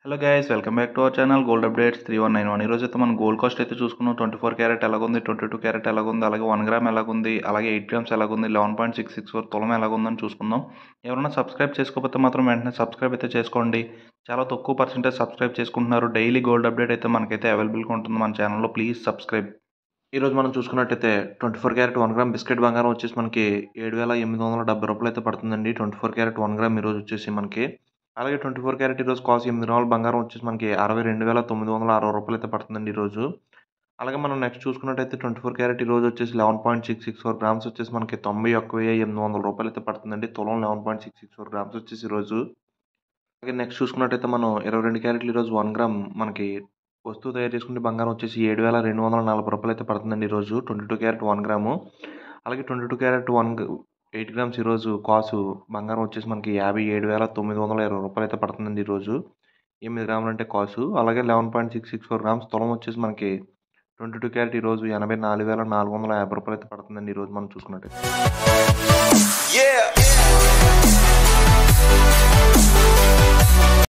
Hello guys, welcome back to our channel gold updates 3191. ఈరోజు అయితే మనం గోల్డ్ కాస్ట్ అయితే చూసుకున్నాం. 24 క్యారెట్ ఎలాగుంది, 22 క్యారెట్ ఎలాగుంది, అలాగే 1 గ్రామ్ ఎలాగుంది, అలాగే 8 గ్రామ్స్ ఎలాగుంది, 11.664 తులం ఎలాగుందని చూసుకుందాం. ఎవరైనా సబ్స్క్రైబ్ చేసుకోకపోతే మాత్రం వెంటనే సబ్స్క్రైబ్ అయితే చేసుకోండి. చాలా తక్కువ పర్సెంటేజ్ సబ్స్క్రైబ్ చేసుకుంటున్నారు. డైలీ గోల్డ్ అప్డేట్ అయితే మనకైతే అవైలబుల్గా ఉంటుంది మన ఛానల్లో. Please subscribe. ఈరోజు మనం చూసుకున్నట్టయితే 24 క్యారెట్ 1 గ్రామ్ బిస్కెట్ బంగారం వచ్చేసి మనకి 7,870 రూపాయలు అయితే పడుతుందండి. 24 క్యారెట్ 1 గ్రామ్ ఈరోజు వచ్చేసి మనకి. అలాగే 24 క్యారెట్ ఈరోజు కాస్ట్ 8 గ్రాముల బంగారం వచ్చేసి మనకి 62,960 రూపాయలు అయితే పడుతుందండి ఈరోజు. అలాగే మనం నెక్స్ట్ చూసుకున్నట్టయితే 24 క్యారెట్ ఈరోజు వచ్చేసి 11.664 గ్రామ్స్ వచ్చేసి మనకి 91,800 రూపాయలు అయితే పడుతుందండి. తులం 11.664 గ్రామ్స్ వచ్చేసి ఈరోజు. అలాగే నెక్స్ట్ చూసుకున్నట్టయితే మనం 22 క్యారెట్లు ఈరోజు 1 గ్రామ్ మనకి వస్తువు తయారు చేసుకుంటే బంగారం వచ్చేసి 7,240 రూపాయలు అయితే పడుతుందండి ఈరోజు 22 క్యారెట్ 1 గ్రాము. అలాగే 22 క్యారెట్ 8 గ్రామ్స్ ఈరోజు కాసు బంగారం వచ్చేసి మనకి 57,920 రూపాయలు అయితే పడుతుందండి ఈరోజు. 8 గ్రాములు అంటే కాసు. అలాగే 11.664 గ్రామ్స్ తులం వచ్చేసి మనకి 22 క్యారెట్ ఈరోజు 84,450 రూపాయలు అయితే పడుతుందండి ఈరోజు మనం చూసుకున్నట్టయితే.